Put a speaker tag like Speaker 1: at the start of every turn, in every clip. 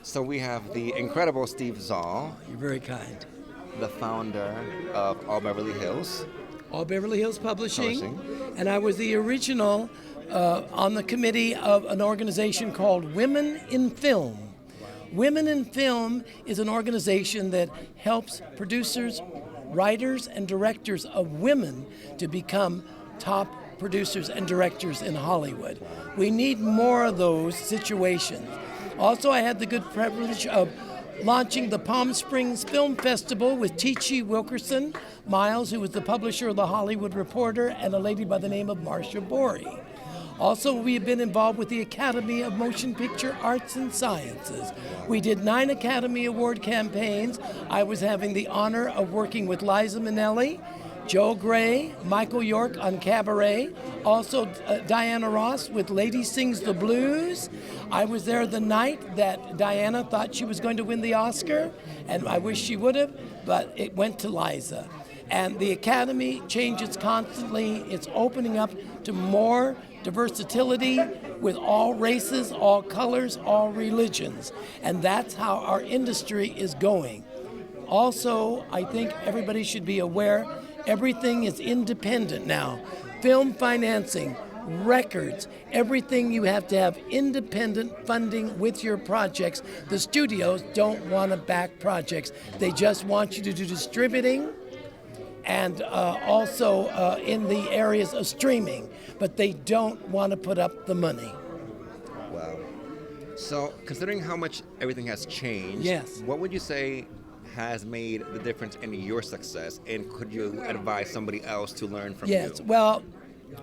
Speaker 1: So we have the incredible Steve Zall,
Speaker 2: You're very kind.
Speaker 1: the founder of All Beverly Hills.
Speaker 2: All Beverly Hills Publishing. And I was the original on the committee of an organization called Women in Film. Women in Film is an organization that helps producers, writers, and directors of women to become top producers and directors in Hollywood. We need more of those situations. Also, I had the good privilege of launching the Palm Springs Film Festival with T.G. Wilkerson Miles, who was the publisher of The Hollywood Reporter, and a lady by the name of Marcia Borey. Also, we have been involved with the Academy of Motion Picture Arts and Sciences. We did 9 Academy Award campaigns. I was having the honor of working with Liza Minnelli, Joe Gray, Michael York on Cabaret, also Diana Ross with Lady Sings the Blues. I was there the night that Diana thought she was going to win the Oscar, and I wish she would have, but it went to Liza. And the Academy changes constantly. It's opening up to more versatility with all races, all colors, all religions. And that's how our industry is going. Also, I think everybody should be aware everything is independent now. Film financing, records, everything, you have to have independent funding with your projects. The studios don't want to back projects. They just want you to do distributing and also in the areas of streaming, but they don't want to put up the money.
Speaker 1: Wow. So, considering how much everything has changed,
Speaker 2: Yes.
Speaker 1: what would you say has made the difference in your success, and could you advise somebody else to learn from you?
Speaker 2: Yes, well,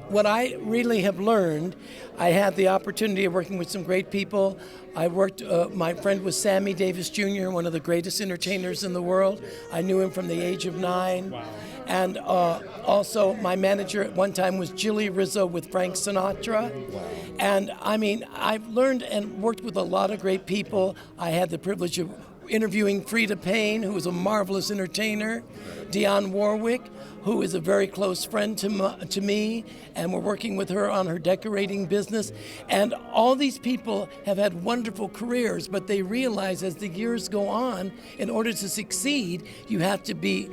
Speaker 2: what I really have learned, I had the opportunity of working with some great people. I worked, my friend was Sammy Davis Jr., one of the greatest entertainers in the world. I knew him from the age of 9. Wow. And also my manager at one time was Jilly Rizzo with Frank Sinatra. Wow. And I mean, I've learned and worked with a lot of great people. I had the privilege of interviewing Frida Payne, who was a marvelous entertainer, Dionne Warwick, who is a very close friend to me, and we're working with her on her decorating business. And all these people have had wonderful careers, but they realize as the years go on, in order to succeed, you have to be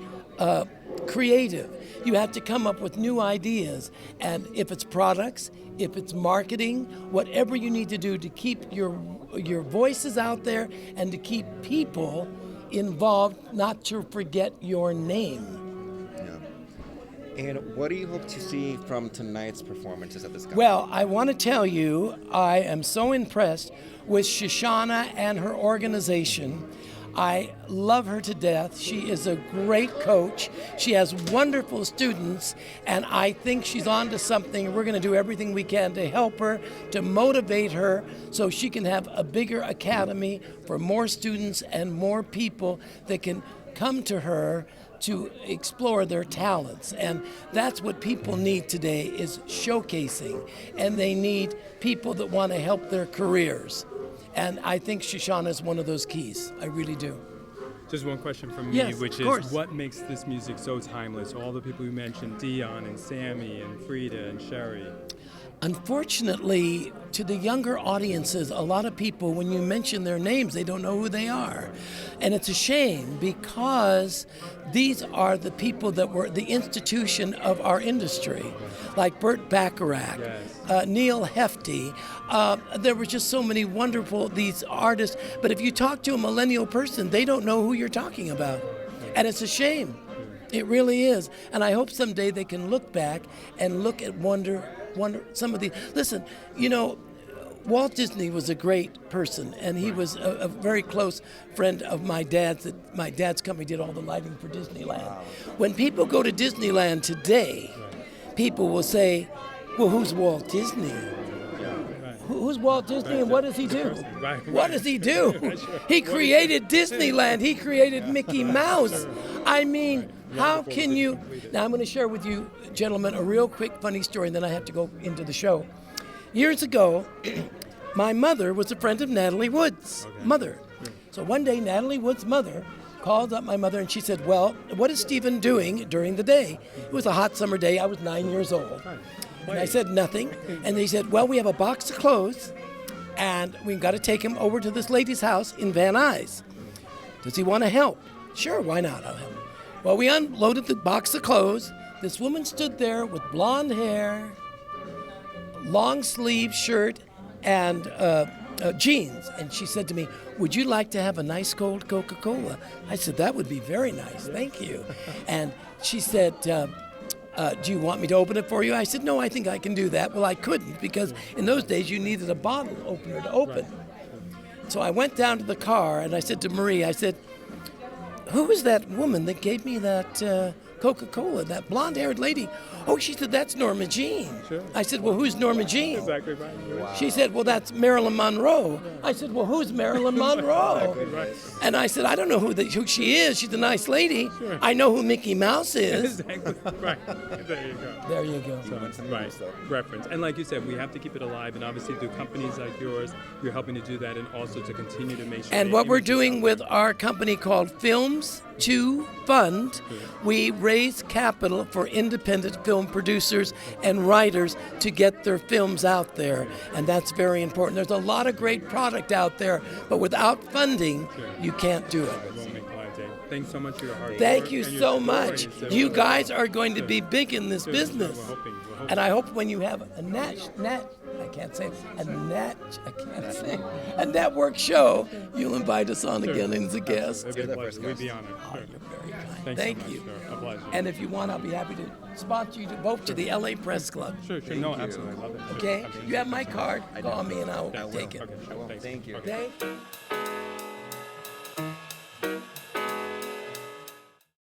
Speaker 2: creative. You have to come up with new ideas. And if it's products, if it's marketing, whatever you need to do to keep your voices out there and to keep people involved, not to forget your name.
Speaker 1: Yeah. And what do you hope to see from tonight's performances at this conference?
Speaker 2: Well, I want to tell you, I am so impressed with Shoshana and her organization. I love her to death. She is a great coach. She has wonderful students, and I think she's on to something. We're going to do everything we can to help her, to motivate her, so she can have a bigger academy for more students and more people that can come to her to explore their talents. And that's what people need today, is showcasing, and they need people that want to help their careers. And I think Shoshana is one of those keys. I really do.
Speaker 3: Just one question from me,
Speaker 2: Yes,
Speaker 3: which
Speaker 2: of course.
Speaker 3: is, what makes this music so timeless? All the people you mentioned, Dion and Sammy and Frida and Sherry.
Speaker 2: Unfortunately, to the younger audiences, a lot of people, when you mention their names, they don't know who they are. And it's a shame, because these are the people that were the institution of our industry, like Burt Bacharach,
Speaker 3: Yes.
Speaker 2: Neil Hefti. There were just so many wonderful, these artists. But if you talk to a millennial person, they don't know who you're talking about. And it's a shame. It really is. And I hope someday they can look back and look at wonder some of the. Listen, you know, Walt Disney was a great person, and he was a very close friend of my dad's. My dad's company did all the lighting for Disneyland. Wow. When people go to Disneyland today, people will say, well, who's Walt Disney? Who's Walt Disney, and what does he do? What does he do? He created Disneyland. He created Mickey Mouse. I mean, how can you? Now, I'm going to share with you, gentlemen, a real quick funny story, and then I have to go into the show. Years ago, my mother was a friend of Natalie Wood's mother. So one day, Natalie Wood's mother called up my mother, and she said, well, what is Stephen doing during the day? It was a hot summer day. I was 9 years old. And I said, nothing. And they said, well, we have a box of clothes, and we've got to take him over to this lady's house in Van Nuys. Does he want to help? Sure, why not? I'll help. Well, we unloaded the box of clothes. This woman stood there with blonde hair, long sleeve shirt, and jeans. And she said to me, would you like to have a nice cold Coca-Cola? I said, that would be very nice, thank you. And she said, do you want me to open it for you? I said, no, I think I can do that. Well, I couldn't, because in those days you needed a bottle opener to open. So I went down to the car and I said to Marie, I said, who was that woman that gave me that Coca-Cola, that blonde-haired lady? Oh, she said, that's Norma Jean.
Speaker 3: Sure.
Speaker 2: I said, well, who's Norma Jean?
Speaker 3: Exactly right. Wow.
Speaker 2: She said, well, that's Marilyn Monroe. I said, well, who's Marilyn Monroe?
Speaker 3: Exactly right.
Speaker 2: And I said, I don't know who she is. She's a nice lady.
Speaker 3: Sure.
Speaker 2: I know who Mickey Mouse is.
Speaker 3: Exactly right. There you go.
Speaker 2: There you go.
Speaker 3: Right, reference. And like you said, we have to keep it alive, and obviously through companies like yours, you're helping to do that, and also to continue to make sure.
Speaker 2: And what we're doing with our company called Films to Fund, we raise capital for independent film producers and writers to get their films out there, and that's very important. There's a lot of great product out there, but without funding, you can't do it.
Speaker 3: Thanks so much for your hard work.
Speaker 2: Thank you
Speaker 3: and your
Speaker 2: so
Speaker 3: support.
Speaker 2: much.
Speaker 3: So,
Speaker 2: You guys are going to be big in this
Speaker 3: We're
Speaker 2: business.
Speaker 3: hoping.
Speaker 2: And I hope when you have a network show, you'll invite us on again as a guest.
Speaker 3: It'd be a pleasure. We'd be honored.
Speaker 2: Oh,
Speaker 3: Sure.
Speaker 2: you're very kind.
Speaker 3: Thanks
Speaker 2: Thank
Speaker 3: so much,
Speaker 2: you.
Speaker 3: sir. A pleasure.
Speaker 2: And if you want, I'll be happy to sponsor you both to the LA Press Club.
Speaker 3: Sure. No, absolutely. Love it. Sure.
Speaker 2: Okay?
Speaker 3: Absolutely.
Speaker 2: You have my card. Call me and I'll take it.
Speaker 3: Okay, sure. Thanks.
Speaker 1: Thank you.
Speaker 2: Okay?